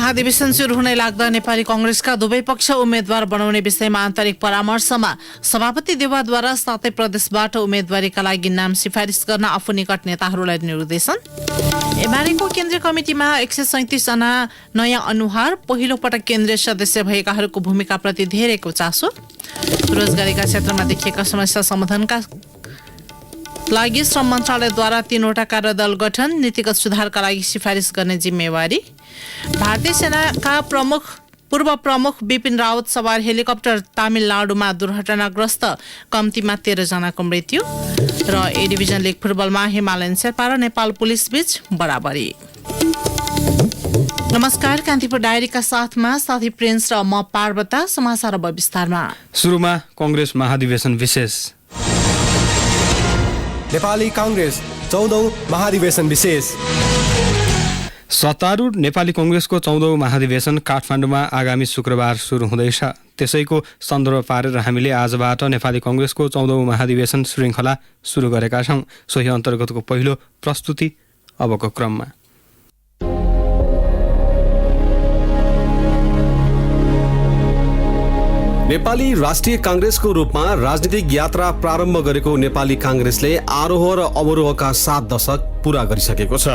महाधिवेशन सुरु हुनै लाग्दा नेपाली कांग्रेसका दुवै पक्ष उम्मेद्वार बनाउने विषयमा आन्तरिक परामर्शमा सभापति देउवाद्वारा 7 प्रदेशबाट उम्मेदवारीका लागि नाम सिफारिस गर्न आफू निकट नेताहरूलाई निर्देशन। एमालेको केन्द्रीय कमिटिमा 137 जना नयाँ अनुहार, पहिलो पटक केन्द्रीय सदस्य भएकाहरूको भूमिकाप्रति धेरैको चासो। रोजगारीका क्षेत्रमा देखिएका समस्या समाधानका लागि श्रम मन्त्रालयद्वारा 3वटा कार्यदल गठन, नीतिगत सुधारका लागि सिफारिस गर्ने जिम्मेवारी। भारतीय सेनाका पूर्व प्रमुख बिपिन रावत सवार हेलिकप्टर तमिलनाडुमा दुर्घटनाग्रस्त, कम्तीमा 13 जनाको मृत्यु। र ए डिभिजन लिग फुटबलमा हिमालयन शेर्पा र नेपाल पुलिस बीच बराबरी। नमस्कार, कान्तिपुर डायरीका साथमा साथी प्रिन्स र म पार्वता। समाचार अब विस्तारमा। सुरुमा कांग्रेस महाधिवेशन विशेष। नेपाली कांग्रेस 14औं महाधिवेशन विशेष। सत्तारूढ नेपाली कांग्रेसको 14औं महाधिवेशन काठमाडौँमा आगामी शुक्रबार सुरु हुँदैछ। त्यसैको सन्दर्भ पारेर हामीले आजबाट नेपाली कांग्रेसको 14औं महाधिवेशन श्रृङ्खला सुरु गरेका छौँ। सोही अन्तर्गतको पहिलो प्रस्तुति अबको क्रममा। नेपाली राष्ट्रिय कांग्रेसको रूपमा राजनीतिक यात्रा प्रारम्भ गरेको नेपाली कांग्रेसले आरोह र अवरोहका 7 दशक पूरा गरिसकेको छ।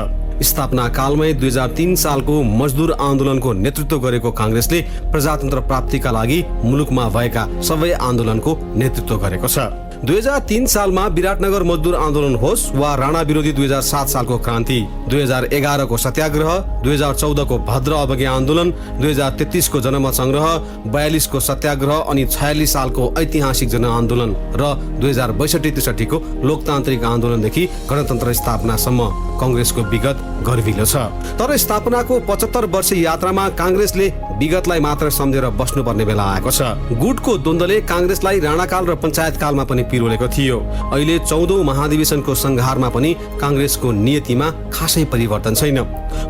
स्थापना कालमै 2003 सालको मजदुर आन्दोलनको नेतृत्व गरेको कांग्रेसले प्रजातन्त्र प्राप्तिका लागि मुलुकमा भएका सबै आन्दोलनको नेतृत्व गरेको छ। 2003 सालमा विराटनगर मजदुर आन्दोलन होस् वा राणा विरोधी 2007 सालको क्रान्ति, 2011 को सत्याग्रह, 2014 को भद्र अवज्ञा आन्दोलन, 2033 को जनमत संग्रह, 42 को सत्याग्रह अनि 46 सालको ऐतिहासिक जनआन्दोलन र 2062-63 को लोकतान्त्रिक आन्दोलनदेखि गणतन्त्र स्थापनासम्म कांग्रेसको विगत गर्विलो छ। तर स्थापनाको 75 वर्ष यात्रामा कांग्रेसले विगतलाई मात्र सम्झेर बस्नुपर्ने बेला आएको छ। गुटको द्वन्द्वले कांग्रेसलाई राणाकाल र पञ्चायत कालमा पनि पिरोलेको थियो। अहिले 14औं महाधिवेशनको संघारमा पनि कांग्रेसको नियतिमा खासै परिवर्तन छैन।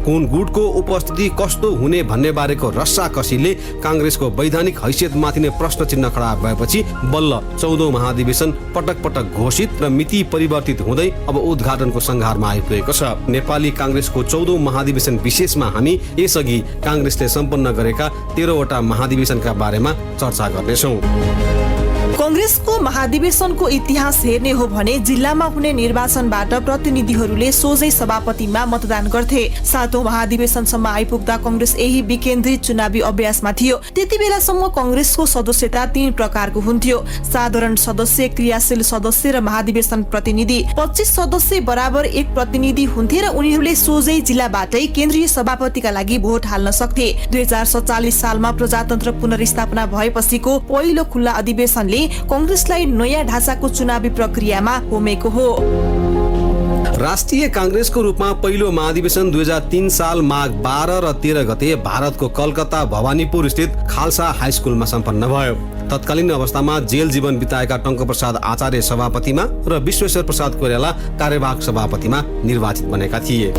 कुन गुटको उपस्थिति कस्तो हुने भन्ने बारेको रस्साकसीले कांग्रेसको वैधानिक हैसियतमाथि नै प्रश्न चिन्ह खडा भएपछि बल्ल 14औं महाधिवेशन पटक पटक घोषित र मिति परिवर्तित हुँदै अब उद्घाटनको संघारमा आइपुगेको छ। नेपाली कांग्रेसको 14औं महाधिवेशन विशेषमा हामी यसअघि कांग्रेसले सम्पन्न गरेका 13वटा महाधिवेशनका बारेमा चर्चा गर्नेछौँ। कांग्रेसको महाधिवेशनको इतिहास हेर्ने हो भने जिल्लामा हुने निर्वाचनबाट प्रतिनिधिहरूले सोझै सभापतिमा मतदान गर्थे। 7औं महाधिवेशनसम्म आइपुग्दा कांग्रेस यही विकेन्द्रित चुनावी अभ्यासमा थियो। त्यति बेलासम्म कांग्रेसको सदस्यता 3 प्रकारको हुन्थ्यो: साधारण सदस्य, क्रियाशील सदस्य र महाधिवेशन प्रतिनिधि। 25 सदस्य बराबर 1 प्रतिनिधि हुन्थे र उनीहरूले सोझै जिल्लाबाटै केन्द्रीय सभापतिका लागि भोट हाल्न सक्थे। 2047 सालमा प्रजातन्त्र पुनर्स्थापना भएपछिको पहिलो खुल्ला अधिवेशनले कांग्रेसलाई नयाँ ढाँचाको चुनावी प्रक्रियामा होमेको हो। राष्ट्रिय कांग्रेसको रूपमा पहिलो महाधिवेशन 2003 साल माघ 12 र 13 गते भारतको कलकत्ता भवानीपुर स्थित खालसा हाई स्कुलमा सम्पन्न भयो। तत्कालीन अवस्थामा जेल जीवन बिताएका टंकप्रसाद आचार्य सभापतिमा र विश्वेश्वर प्रसाद कोइराला कार्यवाहक सभापतिमा निर्वाचित बनेका थिए।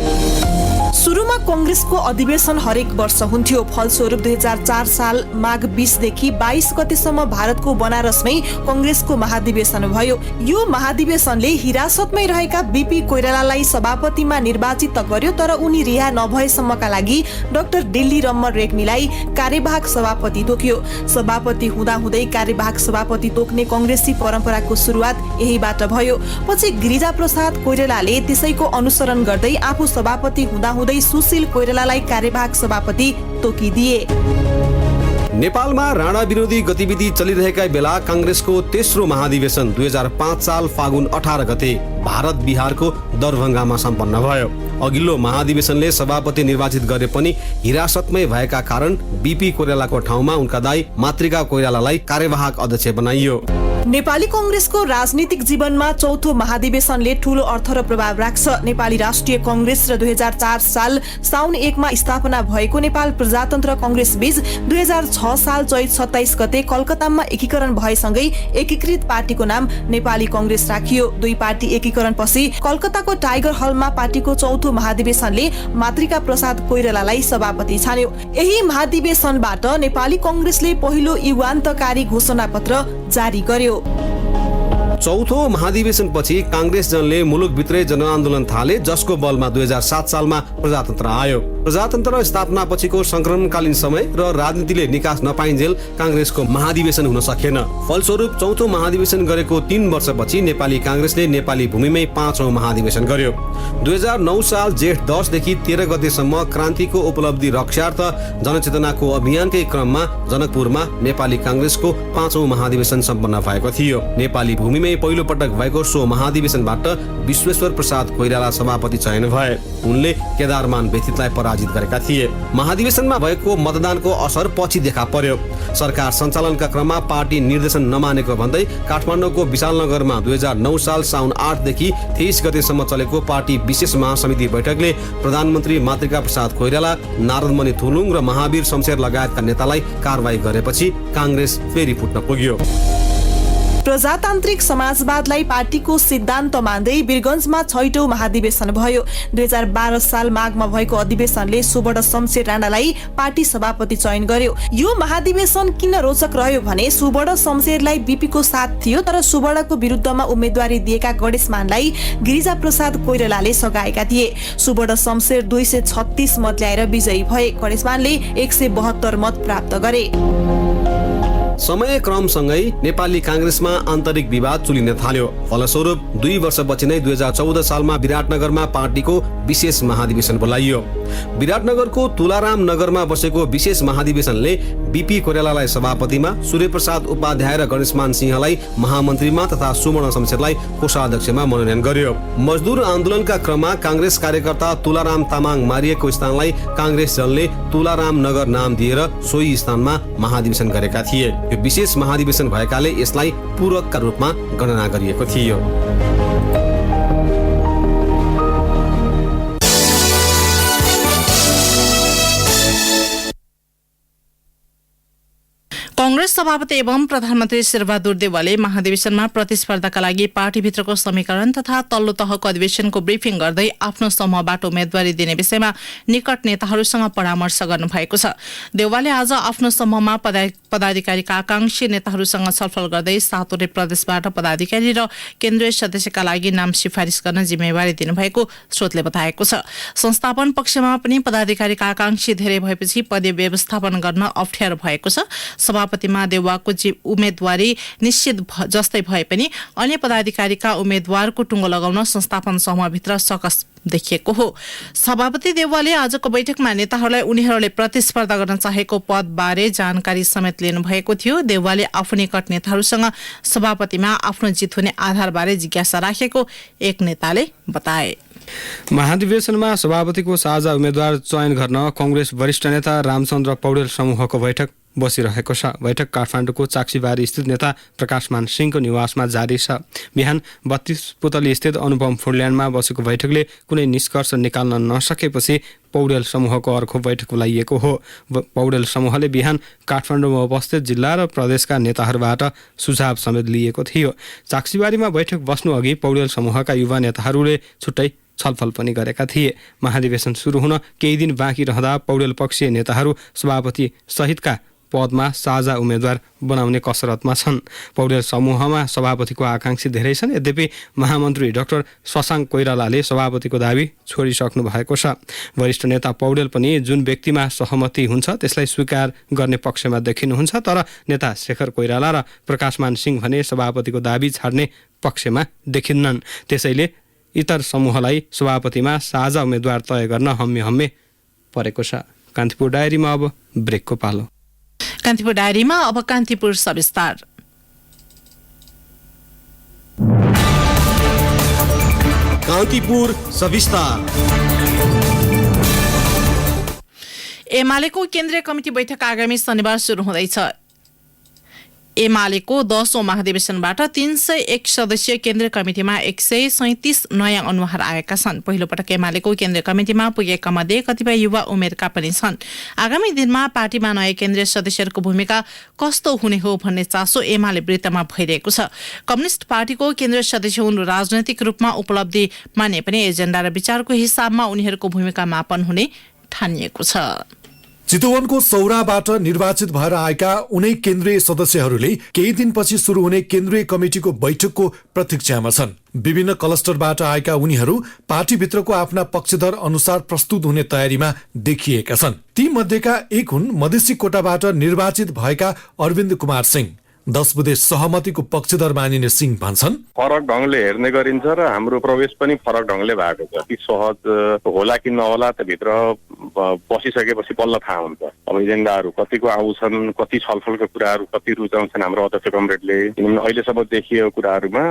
सुरुमा कांग्रेसको अधिवेशन हरेक वर्ष हुन्थ्यो। फलस्वरूप 2004 साल माघ 20 देखि 22 गतेसम्म भारतको बनारसमै कांग्रेसको महाधिवेशन भयो। यो महाधिवेशनले हिरासतमै रहेका बीपी कोइरालालाई सभापतिमा निर्वाचित त गर्यो, तर उनी रिहा नभएसम्मका लागि डाक्टर दिल्ली रमन रेग्मीलाई कार्यवाहक सभापति तोक्यो। सभापति हुँदाहुँदै कार्यवाहक सभापति तोक्ने कांग्रेसी परम्पराको सुरुवात यहीबाट भयो। पछि गिरिजा प्रसाद कोइरालाले त्यसैको अनुसरण गर्दै आफू सभापति हुँदाहुँदै सुशील कोइरालालाई कार्यवाहक सभापति तोकिदिए। नेपालमा राणा विरोधी गतिविधि चलिरहेका बेला कांग्रेसको तेस्रो महाधिवेशन 2005 साल फागुन 18 गते भारत बिहारको दरभंगामा सम्पन्न भयो। अघिल्लो महाधिवेशनले सभापति निर्वाचित गरे पनि हिरासतमै भएका कारण बीपी कोइरालाको ठाउँमा उनका दाइ मातृका कोइरालालाई कार्यवाहक अध्यक्ष बनाइयो। नेपाली कांग्रेसको राजनीतिक जीवनमा चौथो महाधिवेशनले ठूलो अर्थ र प्रभाव राख्छ। नेपाली राष्ट्रिय कांग्रेस र 2004 साल साउन 1 मा स्थापना भएको नेपाल प्रजातन्त्र कांग्रेस बीच 2006 साल चैत 27 गते कलकत्तामा एकीकरण भएसँगै एकीकृत पार्टीको नाम नेपाली कांग्रेस राखियो। दुई पार्टी एकीकरणपछि कलकत्ताको टाइगर हलमा पार्टीको चौथो महाधिवेशनले मातृका प्रसाद कोइरालालाई सभापति छान्यो। यही महाधिवेशनबाट नेपाली कांग्रेसले पहिलो युगान्तकारी घोषणापत्र जारी गर्यो। चौथो महाधिवेशनपछि कांग्रेस जनले मुलुकभित्रै जनआन्दोलन थाले, जसको बलमा 2007 सालमा प्रजातन्त्र आयो। प्रजातन्त्र स्थापनापछिको संक्रमणकालीन समय र राजनीतिले निकास नपाइन्जेल कांग्रेसको महाधिवेशन हुन सकेन। फलस्वरूप चौथो महाधिवेशन गरेको 3 वर्षपछि नेपाली कांग्रेसले नेपाली भूमिमै 5औं महाधिवेशन गर्यो। 2009 साल जेठ 10 देखि 13 गतेसम्म क्रान्तिको उपलब्धि रक्षार्थ जनचेतनाको अभियानकै क्रममा जनकपुरमा नेपाली कांग्रेसको 5औं महाधिवेशन सम्पन्न भएको थियो। नेपाली भूमिमै पहिलो पटक भएको सो महाधिवेशनबाट विश्वेश्वर प्रसाद कोइराला सभापति चयन भए। उनले केदारमान व्यथितलाई पराजित गरेका थिए। महाधिवेशनमा भएको मतदानको असर पछि देखा पर्यो। सरकार सञ्चालनका क्रममा पार्टी निर्देशन नमानेको भन्दै काठमाडौँको विशालनगरमा 2009 साल साउन 8 देखि 23 गतेसम्म चलेको पार्टी विशेष महासमिति बैठकले प्रधानमन्त्री मातृका प्रसाद कोइराला, नारदमणि थुलुङ र महावीर शमशेर लगायतका नेतालाई कारवाही गरेपछि कांग्रेस फेरि फुट्न पुग्यो। प्रजातान्त्रिक समाजवादलाई पार्टीको सिद्धान्त मान्दै वीरगञ्जमा 6औं महाधिवेशन भयो। 2012 साल माघमा भएको अधिवेशनले सुवर्ण शमशेर राणालाई पार्टी सभापति चयन गर्यो। यो महाधिवेशन किन रोचक रह्यो भने सुवर्ण शमशेरलाई बीपीको साथ थियो, तर सुवर्णको विरुद्धमा उम्मेदवारी दिएका गणेशमानलाई गिरिजा प्रसाद कोइरालाले सघाएका थिए। सुवर्ण शमशेर 236 मत ल्याएर विजयी भए। गणेशमानले 172 मत प्राप्त गरे। समय क्रमसँगै नेपाली कांग्रेसमा आन्तरिक विवाद चुलिन थाल्यो। फलस्वरूप 2 वर्षपछि नै 2014 सालमा विराटनगरमा पार्टीको विशेष महाधिवेशन बोलाइयो। विराटनगरको तुलाराम नगरमा बसेको विशेष महाधिवेशनले बीपी कोइरालालाई सभापतिमा, सूर्यप्रसाद उपाध्याय र गणेशमान सिंहलाई महामन्त्रीमा तथा सुवर्ण शमशेरलाई कोषाध्यक्षमा मनोनयन गर्यो। मजदुर आन्दोलनका क्रममा कांग्रेस कार्यकर्ता तुलाराम तामाङ मारिएको स्थानलाई कांग्रेस दलले तुलाराम नगर नाम दिएर सोही स्थानमा महाधिवेशन गरेका थिए। यो विशेष महाधिवेशन भएकाले यसलाई पूरकका रूपमा गणना गरिएको थियो। कांग्रेस सभापति एवं प्रधानमन्त्री शेरबहादुर देउवाले महाधिवेशनमा प्रतिस्पर्धाका लागि पार्टीभित्रको समीकरण तथा तल्लो तहको अधिवेशनको ब्रिफिङ गर्दै आफ्नो समूहबाट उम्मेदवारी दिने विषयमा निकट नेताहरूसँग परामर्श गर्नुभएको छ। देउवाले आज आफ्नो समूहमा पदाधिकारीका आकांक्षी नेताहरूसँग छलफल गर्दै 7वटै प्रदेशबाट पदाधिकारी र केन्द्रीय सदस्यका लागि नाम सिफारिस गर्न जिम्मेवारी दिनुभएको स्रोतले बताएको छ। संस्थापन पक्षमा पनि पदाधिकारीका आकांक्षी धेरै भएपछि पदीय व्यवस्थापन गर्न अप्ठ्यारो भएको छ। सभापतिमा देउवाको उम्मेदवारी निश्चित जस्तै भए पनि अन्य पदाधिकारीका उम्मेदवारको टुङ्गो लगाउन संस्थापन समूहभित्र सकस देखिएको हो। सभापति देउवाले आजको बैठकमा नेताहरूलाई उनीहरूले प्रतिस्पर्धा गर्न चाहेको पदबारे जानकारी समेत लिनु भएको थियो। देउवाले आफू निकट नेताहरूसँग सभापतिमा आफ्नो जित हुने आधारबारे जिज्ञासा राखेको एक नेताले बताए। महाधिवेशनमा सभापतिको साझा उम्मेद्वार चयन गर्न कांग्रेस वरिष्ठ नेता रामचन्द्र पौडेल समूहको बैठक बसिरहेको छ। बैठक काठमाडौँको चाक्सीबारी स्थित नेता प्रकाशमान सिंहको निवासमा जारी छ। बिहान 32 पुतली स्थित अनुपम फुडल्यान्डमा बसेको बैठकले कुनै निष्कर्ष निकाल्न नसकेपछि पौडेल समूहको अर्को बैठक बोलाइएको हो। पौडेल समूहले बिहान काठमाडौँमा उपस्थित जिल्ला र प्रदेशका नेताहरूबाट सुझाव समेत लिएको थियो। चाक्सीबारीमा बैठक बस्नु अघि पौडेल समूहका युवा नेताहरूले छुट्टै छलफल पनि गरेका थिए। महाधिवेशन सुरु हुन केही दिन बाँकी रहँदा पौडेल पक्षीय नेताहरू सभापति सहितका पदमा साझा उम्मेद्वार बनाउने कसरतमा छन्। पौडेल समूहमा सभापतिको आकांक्षी धेरै छन्। यद्यपि महामन्त्री डाक्टर शशाङ्क कोइरालाले सभापतिको दाबी छोडिसक्नु भएको छ। वरिष्ठ नेता पौडेल पनि जुन व्यक्तिमा सहमति हुन्छ त्यसलाई स्वीकार गर्ने पक्षमा देखिनुहुन्छ, तर नेता शेखर कोइराला र प्रकाशमान सिंह भने सभापतिको दाबी छाड्ने पक्षमा देखिन्नन्। त्यसैले इतर समूहलाई सभापतिमा साझा उम्मेद्वार तय गर्न हम्मे परेको छ। कान्तिपुर डायरीमा अब ब्रेकको पालो। कान्तिपुर डायरीमा अब कान्तिपुर सविस्तार। कान्तिपुर सविस्तार। एमालेको केन्द्रीय कमिटी बैठक आगामी शनिबार सुरु हुँदैछ। एमालेको 10औं महाधिवेशनबाट 301 सदस्यीय केन्द्रीय कमिटीमा 137 नयाँ अनुहार आएका छन्। पहिलो पटक एमालेको केन्द्रीय कमिटीमा पुगेका मध्ये कतिपय युवा उमेरका पनि छन्। आगामी दिनमा पार्टीमा नयाँ केन्द्रीय सदस्यहरूको भूमिका कस्तो हुने हो भन्ने चासो एमाले वृत्तमा भइरहेको छ। कम्युनिस्ट पार्टीको केन्द्रीय सदस्य हुनु राजनैतिक रूपमा उपलब्धि माने पनि एजेन्डा र विचारको हिसाबमा उनीहरूको भूमिका मापन हुने ठानिएको छ। चितवनको सौराबाट निर्वाचित भएर आएका उनै केन्द्रीय सदस्यहरूले केही दिनपछि शुरू हुने केन्द्रीय कमिटिको बैठकको प्रतीक्षामा छन्। विभिन्न क्लस्टरबाट आएका उनीहरू पार्टीभित्रको आफ्ना पक्षधर अनुसार प्रस्तुत हुने तयारीमा देखिएका छन्। ती मध्येका एक हुन् मधेसी कोटाबाट निर्वाचित भएका अरविन्द कुमार सिंह। 10 बुधे सहमतिको पक्षधर मानिने सिंह भन्छन्, फरक ढंगले हेर्ने गरिन्छ र हाम्रो प्रवेश पनि फरक ढंगले भएको छ। कि सहज होला कि नहोला त भित्र बसिसकेपछि बल्ल थाहा हुन्छ। अब एजेन्डाहरू कतिको आउँछन्, कति छलफलका कुराहरू कति रुचाउँछन् हाम्रो अध्यक्ष कमरेडले। किनभने अहिलेसम्म देखिएको कुराहरूमा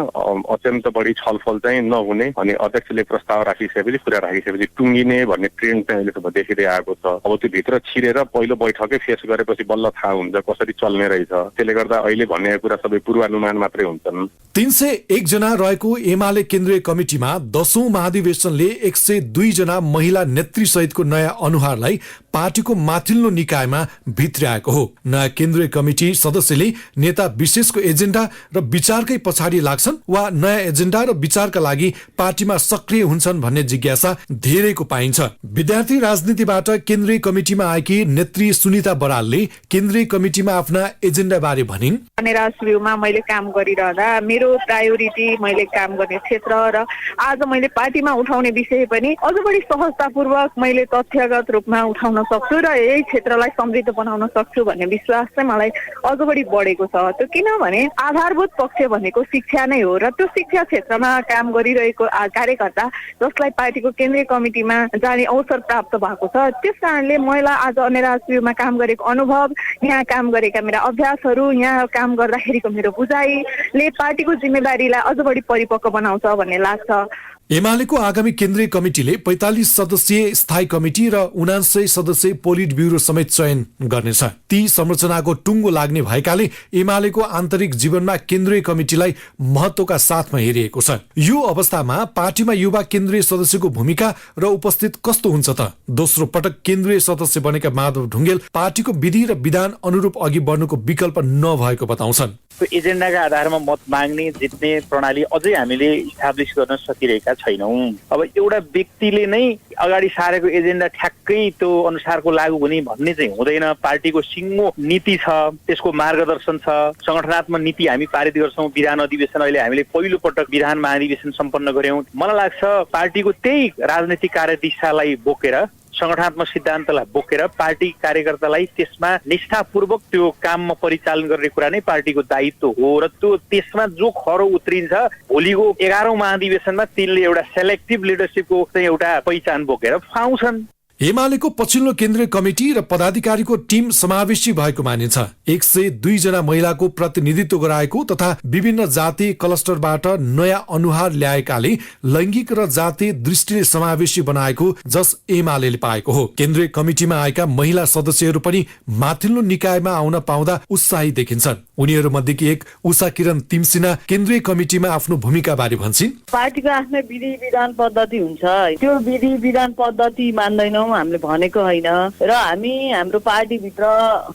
अत्यन्त बढी छलफल चाहिँ नहुने अनि अध्यक्षले प्रस्ताव राखिसकेपछि कुरा राखिसकेपछि टुङ्गिने भन्ने ट्रेन्ड चाहिँ अहिलेसम्म देखिँदै आएको छ। अब त्यो भित्र छिरेर पहिलो बैठकै फेस गरेपछि बल्ल थाहा हुन्छ कसरी चल्ने रहेछ। त्यसले गर्दा अहिले भनेको कुरा सबै पूर्वानुमान मात्रै हुन्छन्। 301 जना रहेको एमाले केन्द्रीय कमिटिमा 10औं महाधिवेशनले 102 जना महिला नेत्री सहितको नयाँ अनुहारलाई पार्टीको माथिल्लो निकायमा भित्र्याएको हो। नयाँ केन्द्रीय कमिटी सदस्यले नेता विशेषको एजेन्डा र विचारकै पछाडि लाग्छन् वा नयाँ एजेन्डा र विचारका लागि पार्टीमा सक्रिय हुन्छन् भन्ने जिज्ञासा धेरैको पाइन्छ। विद्यार्थी राजनीतिबाट केन्द्रीय कमिटिमा आएकी नेत्री सुनिता बरालले केन्द्रीय कमिटिमा आफ्ना एजेन्डा बारे भनिन्। राष्ट्रियमा मैले काम गरिरहँदा मेरो प्रायोरिटी मैले काम गर्ने क्षेत्र र आज मैले पार्टीमा उठाउने विषय पनि अझ बढी सहजतापूर्वक मैले तथ्यगत रूपमा उठाउन सक्छु र यही क्षेत्रलाई समृद्ध बनाउन सक्छु भन्ने विश्वास चाहिँ मलाई अझ बढी बढेको छ। त्यो किनभने आधारभूत पक्ष भनेको शिक्षा नै हो र त्यो शिक्षा क्षेत्रमा काम गरिरहेको कार्यकर्ता जसलाई पार्टीको केन्द्रीय कमिटिमा जाने अवसर प्राप्त भएको छ। त्यस कारणले मलाई आज अन्यराष्ट्रियमा काम गरेको अनुभव, यहाँ काम गरेका मेरा अभ्यासहरू, यहाँ काम गर्दाखेरिको मेरो बुझाइले पार्टीको जिम्मेदारीलाई अझ बढी परिपक्व बनाउँछ भन्ने लाग्छ। एमालेको आगामी केन्द्रीय कमिटिले 45 सदस्यीय स्थायी कमिटी र 79 सदस्यीय पोलिट ब्युरो समेत चयन गर्नेछ। ती संरचनाको टुङ्गो लाग्ने भएकाले एमालेको आन्तरिक जीवनमा केन्द्रीय कमिटिलाई महत्वका साथमा हेरिएको छ। यो अवस्थामा पार्टीमा युवा केन्द्रीय सदस्यको भूमिका र उपस्थित कस्तो हुन्छ त? दोस्रो पटक केन्द्रीय सदस्य बनेका माधव ढुङ्गेल पार्टीको विधि र विधान अनुरूप अघि बढ्नुको विकल्प नभएको बताउँछन्। एजेन्डाका आधारमा मत माग्ने जित्ने प्रणाली अझै हामीले इस्टाब्लिस गर्न सकिरहेका छैनौं। अब एउटा व्यक्तिले नै अगाडि सारेको एजेन्डा ठ्याक्कै त्यो अनुसारको लागू हुने भन्ने चाहिँ हुँदैन। पार्टीको सिङ्गो नीति छ, त्यसको मार्गदर्शन छ, संगठनात्मक नीति हामी पारित गर्छौं। विधान अधिवेशन अहिले हामीले पहिलो पटक विधान महाधिवेशन सम्पन्न गर्यौं। मलाई लाग्छ पार्टीको त्यही राजनीतिक कार्यदिशालाई बोकेर, संगठनात्मक सिद्धान्तलाई बोकेर पार्टी कार्यकर्तालाई त्यसमा निष्ठापूर्वक त्यो काममा परिचालन गर्ने कुरा नै पार्टीको दायित्व हो र त्यो त्यसमा जो खरो उत्रिन्छ भोलिको 11औं महाधिवेशनमा तिनले एउटा सेलेक्टिभ लिडरशिपको चाहिँ एउटा पहिचान बोकेर पाउँछन्। एमालेको पछिल्लो केन्द्रीय कमिटी र पदाधिकारीको टिम समावेशी भएको मानिन्छ। 102 जना महिलाको प्रतिनिधित्व गराएको तथा विभिन्न जातीय क्लस्टरबाट नयाँ अनुहार ल्याएकाले लैङ्गिक र जातीय दृष्टिले समावेशी बनाएको जस एमालेले पाएको हो। केन्द्रीय कमिटिमा आएका महिला सदस्यहरू पनि माथिल्लो निकायमा आउन पाउँदा उत्साही देखिन्छन्। उनीहरू मध्येकी एक उषा किरण तिमसिना केन्द्रीय कमिटिमा आफ्नो भूमिका बारे भन्छन्। पार्टीको आफ्नै विधि विधान पद्धति हुन्छ, त्यो विधि विधान पद्धति मान्दैनौँ हामीले भनेको होइन र हामी हाम्रो पार्टीभित्र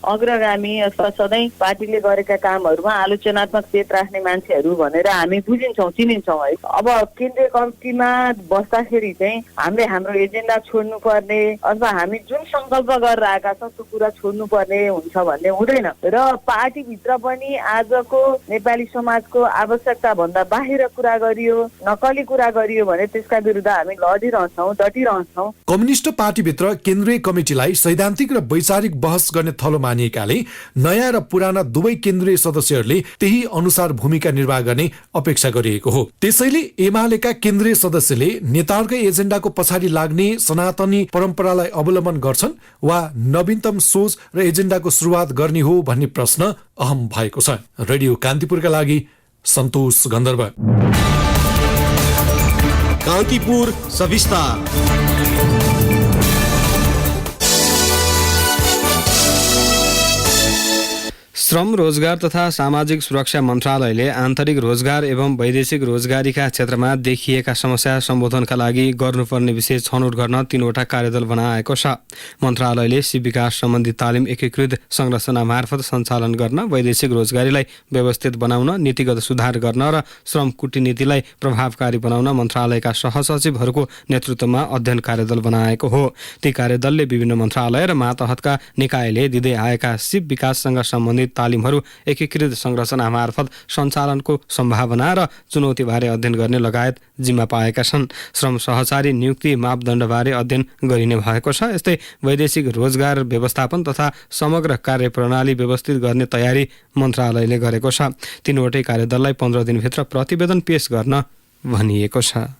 अग्रगामी अथवा सधैँ पार्टीले गरेका कामहरूमा आलोचनात्मक चेत राख्ने मान्छेहरू भनेर हामी बुझिन्छौँ, चिनिन्छौँ है। अब केन्द्रीय कमिटीमा बस्दाखेरि चाहिँ हामीले हाम्रो एजेन्डा छोड्नुपर्ने अथवा हामी जुन सङ्कल्प गरेर आएका छौँ त्यो कुरा छोड्नुपर्ने हुन्छ भन्ने हुँदैन र पार्टीभित्र पनि आजको नेपाली समाजको आवश्यकता भन्दा बाहिर कुरा गरियो, नक्कली कुरा गरियो भने त्यसका विरुद्ध हामी लडिरहन्छौँ, डटिरहन्छौँ। कम्युनिस्ट पार्टीभित्र केन्द्रीय कमिटिलाई सैद्धान्तिक र वैचारिक बहस गर्ने थलो मानिएकाले नयाँ र पुराना दुवै केन्द्रीय सदस्यहरूले त्यही अनुसार भूमिका निर्वाह गर्ने अपेक्षा गरिएको हो। त्यसैले एमालेका केन्द्रीय सदस्यले नेताहरूकै एजेन्डाको पछाडि लाग्ने सनातनी परम्परालाई अवलम्बन गर्छन् वा नवीनतम सोच र एजेन्डाको सुरुवात गर्ने हो भन्ने प्रश्न अहम भएको छ। रेडियो कान्तिपुरका लागि सन्तोष गन्धर्व। कान्तिपुर सविस्तार। श्रम रोजगार तथा सामाजिक सुरक्षा मन्त्रालयले आन्तरिक रोजगार एवं वैदेशिक रोजगारीका क्षेत्रमा देखिएका समस्या सम्बोधनका लागि गर्नुपर्ने विषय छनौट गर्न 3वटा कार्यदल बनाएको छ। मन्त्रालयले सिप विकास सम्बन्धी तालिम एकीकृत संरचना मार्फत सञ्चालन गर्न, वैदेशिक रोजगारीलाई व्यवस्थित बनाउन, नीतिगत सुधार गर्न र श्रम कूटनीतिलाई प्रभावकारी बनाउन मन्त्रालयका सहसचिवहरूको नेतृत्वमा अध्ययन कार्यदल बनाएको हो। ती कार्यदलले विभिन्न मन्त्रालय र मातहतका निकायले दिँदै आएका सिप विकाससँग सम्बन्धित तालिमहरू एकीकृत संरचना मार्फत सञ्चालनको सम्भावना र चुनौतीबारे अध्ययन गर्ने लगायत जिम्मा पाएका छन्। श्रम सहचारी नियुक्ति मापदण्डबारे अध्ययन गरिने भएको छ। यस्तै वैदेशिक रोजगार व्यवस्थापन तथा समग्र कार्यप्रणाली व्यवस्थित गर्ने तयारी मन्त्रालयले गरेको छ। 3वटै कार्यदललाई 15 दिनभित्र प्रतिवेदन पेश गर्न भनिएको छ।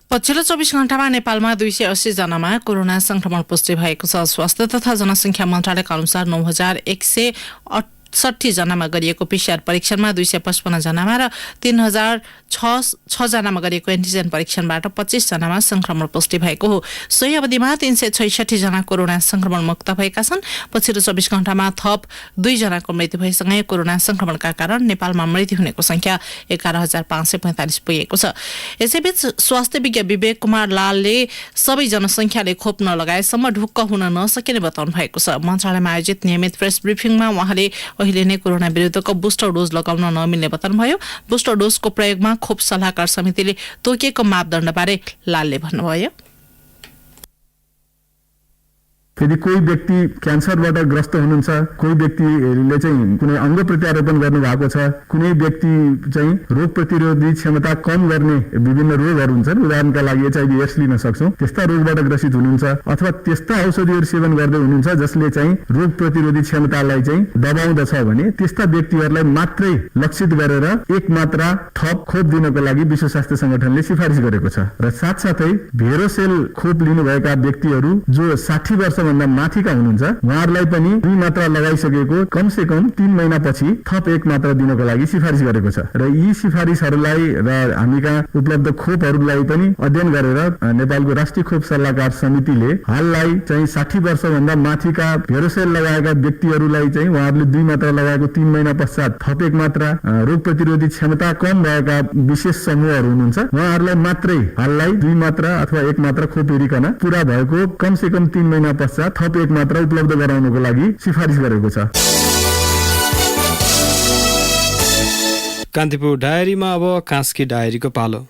पछिल्लो 24 घण्टामा नेपालमा 280 जनामा कोरोना संक्रमण पुष्टि भएको छ। स्वास्थ्य तथा जनसङ्ख्या मन्त्रालयका अनुसार 9168 जनामा गरिएको PCR परीक्षणमा 255 जनामा र 3006 जनामा गरिएको एन्टिजेन परीक्षणबाट 25 जनामा संक्रमण पुष्टि भएको हो। सोही अवधिमा 366 जना कोरोना संक्रमण मुक्त भएका छन्। पछिल्लो 24 घण्टामा थप 2 जनाको मृत्यु भएसँगै कोरोना संक्रमणका कारण नेपालमा मृत्यु हुनेको संख्या 11545 पुगेको छ। यसैबीच स्वास्थ्य विज्ञ विवेक कुमार लालले सबै जनसङ्ख्याले खोप नलगाएसम्म ढुक्क हुन नसकिने बताउनु भएको छ। मन्त्रालयमा आयोजित नियमित प्रेस ब्रिफिङमा उहाँले अहिले नै कोरोना विरुद्धको बुस्टर डोज लगाउन नमिल्ने बताउनुभयो। बुस्टर डोजको प्रयोगमा खोप सल्लाहकार समितिले तोकेको मापदण्डबारे लालले भन्नुभयो। यदि कोही व्यक्ति क्यान्सरबाट ग्रस्त हुनुहुन्छ, कोही व्यक्तिले चाहिँ कुनै अङ्ग प्रत्यारोपण गर्नु भएको छ, कुनै व्यक्ति चाहिँ रोग प्रतिरोधी क्षमता कम गर्ने विभिन्न रोगहरू हुन्छन्, उदाहरणका लागि HIV एड्स लिन सक्छौँ, त्यस्ता रोगबाट ग्रसित हुनुहुन्छ अथवा त्यस्ता औषधिहरू सेवन गर्दै हुनुहुन्छ जसले चाहिँ रोग प्रतिरोधी क्षमतालाई चाहिँ दबाउँदछ भने त्यस्ता व्यक्तिहरूलाई मात्रै लक्षित गरेर एक मात्रा थप खोप दिनको लागि विश्व स्वास्थ्य संगठनले सिफारिस गरेको छ। र साथसाथै भेरोसेल खोप लिनुभएका व्यक्तिहरू जो 60 वर्ष भन्दा माथिका हुनुहुन्छ उहाँहरूलाई पनि 2 मात्रा लगाइसकेको कमसे कम 3 महिनापछि थप 1 मात्रा दिनको लागि सिफारिस गरेको छ। र यी सिफारिसहरूलाई र हामी कहाँ उपलब्ध खोपहरूलाई पनि अध्ययन गरेर नेपालको राष्ट्रिय खोप सल्लाहकार समितिले हाललाई चाहिँ 60 वर्ष भन्दा माथिका भेरोसेल लगाएका व्यक्तिहरूलाई चाहिँ उहाँहरूले 2 मात्रा लगाएको 3 महिना पश्चात थप 1 मात्रा, रोग प्रतिरोधी क्षमता कम भएका विशेष समूहहरू हुनुहुन्छ उहाँहरूलाई मात्रै हाललाई 2 मात्रा अथवा 1 मात्रा खोप हेरिकन पूरा भएको कमसे कम 3 महिना पश्चात थप 1 मात्रा उपलब्ध गराउनको लागि सिफारिस गरेको छ। कान्तिपुर डायरीमा अब कास्की डायरीको पालो।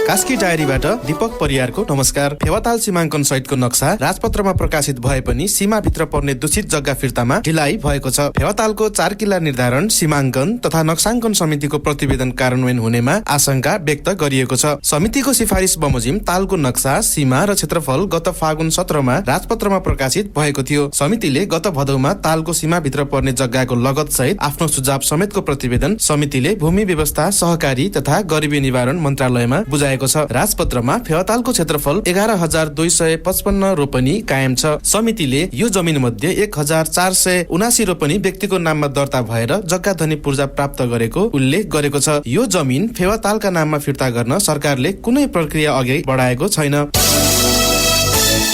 कास्की डायरीबाट दीपक परियारको नमस्कार। फेवाताल सीमाङ्कन सहितको नक्सा राजपत्रमा प्रकाशित भए पनि सीमाभित्र पर्ने दूषित जग्गा फिर्तामा ढिलाइ भएको छ। फेवातालको 4 किल्ला निर्धारण, सीमाङ्कन तथा नक्साङ्कन समितिको प्रतिवेदन कार्यान्वयन हुनेमा आशंका व्यक्त गरिएको छ। समितिको सिफारिस बमोजिम तालको नक्सा, सीमा र क्षेत्रफल गत फागुन 17मा राजपत्रमा प्रकाशित भएको थियो। समितिले गत भदौमा तालको सीमाभित्र पर्ने जग्गाको लगत सहित आफ्नो सुझाव समेतको प्रतिवेदन समितिले भूमि व्यवस्था, सहकारी तथा गरिबी निवारण मन्त्रालयमा बुझाएको छ। राजपत्रमा फेवातालको क्षेत्रफल 11255 रोपनी कायम छ। समितिले यो जमिन मध्ये 1479 रोपनी व्यक्तिको नाममा दर्ता भएर जग्गा धनी पूर्जा प्राप्त गरेको उल्लेख गरेको छ। यो जमिन फेवातालका नाममा फिर्ता गर्न सरकारले कुनै प्रक्रिया अघि बढाएको छैन।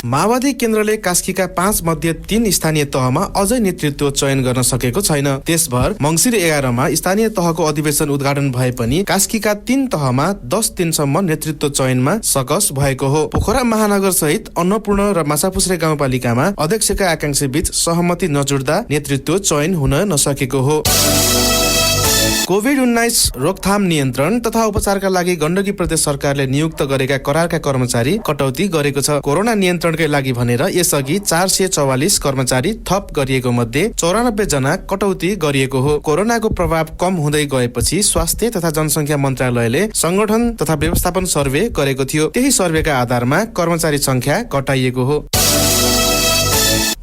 माओवादी केन्द्रले कास्कीका 5 मध्ये 3 स्थानीय तहमा अझै नेतृत्व चयन गर्न सकेको छैन। देशभर मङ्सिर 11मा स्थानीय तहको अधिवेशन उद्घाटन भए पनि कास्कीका 3 तहमा 10 दिनसम्म नेतृत्व चयनमा सकस भएको हो। पोखरा महानगर सहित अन्नपूर्ण र माछापुछ्रे गाउँपालिकामा अध्यक्षका आकांक्षा बीच सहमति नजुट्दा नेतृत्व चयन हुन नसकेको हो। कोभिड-19 रोकथाम नियन्त्रण तथा उपचारका लागि गण्डकी प्रदेश सरकारले नियुक्त गरेका करारका कर्मचारी कटौती गरेको छ। कोरोना नियन्त्रणकै लागि भनेर यसअघि 444 कर्मचारी थप गरिएको मध्ये 94 जना कटौती गरिएको हो। कोरोनाको प्रभाव कम हुँदै गएपछि स्वास्थ्य तथा जनसङ्ख्या मन्त्रालयले संगठन तथा व्यवस्थापन सर्वे गरेको थियो। त्यही सर्वेका आधारमा कर्मचारी संख्या घटाइएको हो।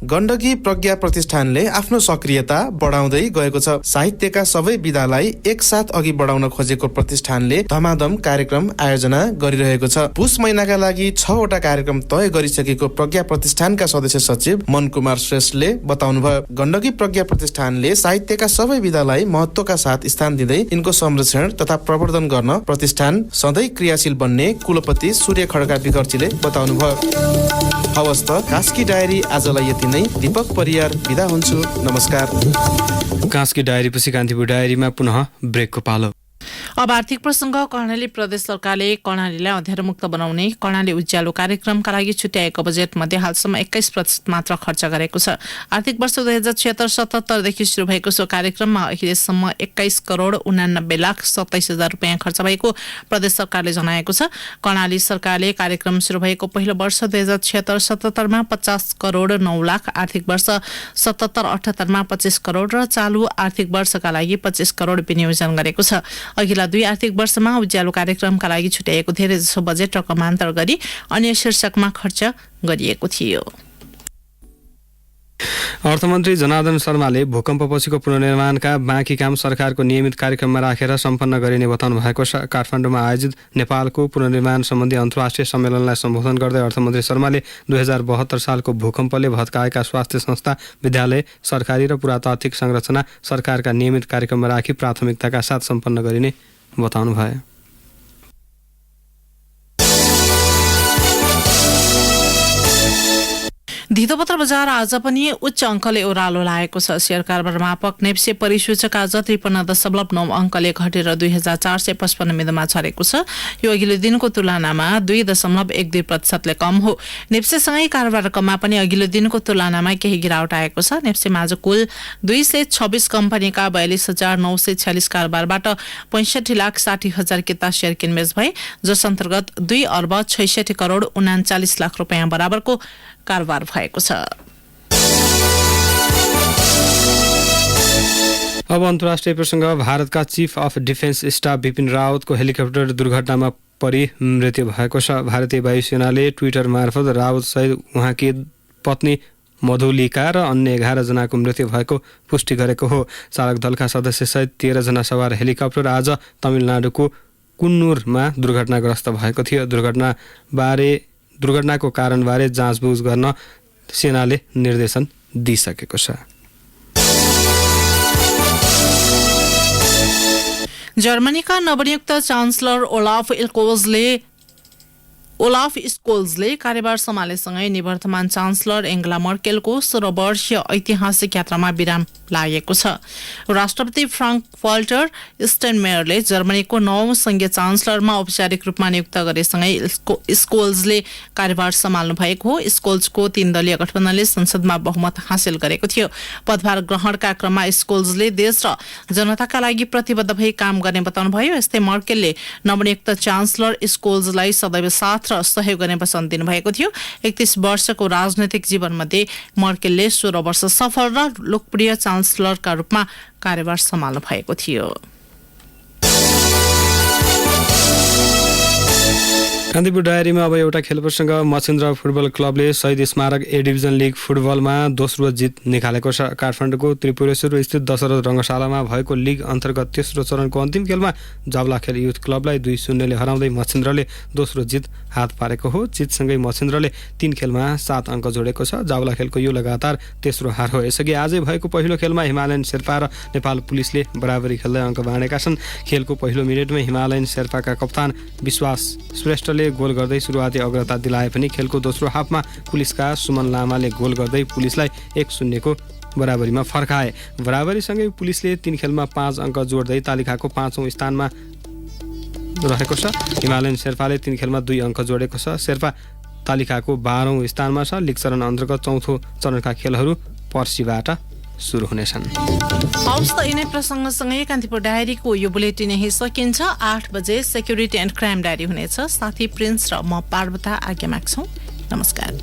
गण्डकी प्रज्ञा प्रतिष्ठानले आफ्नो सक्रियता बढाउँदै गएको छ। साहित्यका सबै विधालाई एकसाथ अघि बढाउन खोजेको प्रतिष्ठानले धमाधम कार्यक्रम आयोजना गरिरहेको छ। पुस महिनाका लागि 6 वटा कार्यक्रम तय गरिसकेको प्रज्ञा प्रतिष्ठानका सदस्य सचिव मन कुमार श्रेष्ठले बताउनुभयो। गण्डकी प्रज्ञा प्रतिष्ठानले साहित्यका सबै विधालाई महत्त्वका साथ स्थान दिँदै यिनको संरक्षण तथा प्रवर्धन गर्न प्रतिष्ठान सधैँ क्रियाशील बन्ने कुलपति सूर्य खड्का विकर्चीले बताउनुभयो। हवस् त कास्की डायरी आजलाई यति नै। दीपक परियार बिदा हुन्छु, नमस्कार। कास्की डायरीपछि कान्तिपुर डायरीमा पुनः ब्रेकको पालो। अब आर्थिक प्रसङ्ग। कर्णाली प्रदेश सरकारले कर्णालीलाई अँध्यारोमुक्त बनाउने कर्णाली उज्यालो कार्यक्रमका लागि छुट्याएको बजेट मध्ये हालसम्म 21% मात्र खर्च गरेको छ। आर्थिक वर्ष 2076-77 देखि सुरु भएको सो कार्यक्रममा अहिलेसम्म 21 करोड 89 लाख 27 हजार रुपियाँ खर्च भएको प्रदेश सरकारले जनाएको छ। कर्णाली सरकारले कार्यक्रम सुरु भएको पहिलो वर्ष 2076-77 मा 50 करोड 9 लाख, आर्थिक वर्ष 77-78 मा 25 करोड र चालु आर्थिक वर्षका लागि 25 करोड विनियोजन गरेको छ। अघिल्ला 2 आर्थिक वर्षमा उज्यालो कार्यक्रमका लागि छुट्याएको धेरैजसो बजेट रकमान्तर गरी अन्य शीर्षकमा खर्च गरिएको थियो। अर्थमन्त्री जनार्दन शर्माले भूकम्पपछिको पुनर्निर्माणका बाँकी काम सरकारको नियमित कार्यक्रममा राखेर सम्पन्न गरिने बताउनु भएको छ। काठमाडौँमा आयोजित नेपालको पुनर्निर्माण सम्बन्धी अन्तर्राष्ट्रिय सम्मेलनलाई सम्बोधन गर्दै अर्थमन्त्री शर्माले 2072 सालको भूकम्पले भत्काएका स्वास्थ्य संस्था, विद्यालय, सरकारी र पुरातात्विक संरचना सरकारका नियमित कार्यक्रममा राखी प्राथमिकताका साथ सम्पन्न गरिने बताउनुभयो। धितोपत्र बजार आज पनि उच्च अङ्कले ओह्रालो लागेको छ। शेयर कारोबार मापक नेप्से परिसूचक आज 53.9 अङ्कले घटेर 2455 बिन्दुमा झरेको छ। यो अघिल्लो दिनको तुलनामा 2.12% कम हो। नेप्सेसँगै कारोबार रकममा पनि अघिल्लो दिनको तुलनामा केही गिरावट आएको छ। नेप्सेमा आज कुल 226 कम्पनीका 42,946 कारोबारबाट 65,60,000 किता शेयर किनबेच भए, जस अन्तर्गत 2 अर्ब 66 करोड 39 लाख रुपियाँ बराबरको कारोबार भएको छ। अब अन्तर्राष्ट्रिय प्रसङ्ग। भारतका chief of defence staff Bipin रावतको हेलिकप्टर दुर्घटनामा परि मृत्यु भएको छ। भारतीय वायुसेनाले ट्विटर मार्फत रावत सहित उहाँकी पत्नी मधुलिका र अन्य 11 जनाको मृत्यु भएको पुष्टि गरेको हो। चालक दलका सदस्य सहित 13 जना सवार हेलिकप्टर आज तमिलनाडुको कुन्नुरमा दुर्घटनाग्रस्त भएको थियो। दुर्घटनाको कारणबारे जाँचबुझ गर्न सेनाले निर्देशन दिइसकेको छ। जर्मनीका नवनियुक्त चान्सलर ओलाफ स्कोल्जले कार्यभार सम्हालेसँगै निवर्तमान चान्सलर एङ्गेला मर्केलको 16 वर्षीय ऐतिहासिक यात्रामा विराम लागेको छ। राष्ट्रपति फ्राङ्क वाल्टर स्टेनमेयरले जर्मनीको 9औं संघीय चान्सलरमा औपचारिक रूपमा नियुक्त गरेसँगै स्कोल्जले कार्यभार सम्हाल्नु भएको हो। स्कोल्जको 3 दलीय गठबन्धनले संसदमा बहुमत हासिल गरेको थियो। पदभार ग्रहणका क्रममा स्कोल्जले देश र जनताका लागि प्रतिबद्ध भई काम गर्ने बताउनुभयो। यस्तै मर्केलले नवनियुक्त चान्सलर स्कोल्जलाई सदैव साथ र सहयोग गर्ने वचन दिनुभएको थियो। 31 वर्षको राजनैतिक जीवनमध्ये मर्केलले 16 वर्ष सफल र लोकप्रिय चान्सलरका रूपमा कार्यभार सम्हाल्नु भएको थियो। कान्तिपुर डायरीमा अब एउटा खेल प्रसङ्ग। मछिन्द्र फुटबल क्लबले शहीद स्मारक ए डिभिजन लिग फुटबलमा दोस्रो जित निकालेको छ। काठमाडौँको त्रिपुरेश्वर स्थित दशरथ रङ्गशालामा भएको लिग अन्तर्गत तेस्रो चरणको अन्तिम खेलमा जावलाखेल युथ क्लबलाई 2-0ले हराउँदै मछिन्द्रले दोस्रो जित हात पारेको हो। जितसँगै मछिन्द्रले 3 खेलमा 7 अङ्क जोडेको छ। जावलाखेलको यो लगातार तेस्रो हार हो। यसअघि आजै भएको पहिलो खेलमा हिमालयन शेर्पा र नेपाल पुलिसले बराबरी खेल्दै अङ्क बाँडेका छन्। खेलको पहिलो मिनेटमै हिमालयन शेर्पाका कप्तान विश्वास श्रेष्ठले गोल गर्दै सुरुवाती अग्रता दिलाए पनि खेलको दोस्रो हाफमा पुलिसका सुमन लामाले गोल गर्दै पुलिसलाई 1-0 को बराबरीमा फर्काए। बराबरीसँगै पुलिसले 3 खेलमा 5 अङ्क जोड्दै तालिकाको 5औं स्थानमा रहेको छ। हिमालयन शेर्पाले 3 खेलमा 2 अङ्क जोडेको छ। शेर्पा तालिकाको 12औं स्थानमा छ। लिग चरण अन्तर्गत चौथो चरणका खेलहरू पर्सिबाट सुरु हुनेछन्। हौस् त यिनै प्रसङ्गसँगै कान्तिपुर डायरीको यो बुलेटिन यही सकिन्छ। 8 बजे सेक्युरिटी एन्ड क्राइम डायरी हुनेछ। साथी प्रिन्स र म पार्वता आज्ञा माग्छौँ। नमस्कार।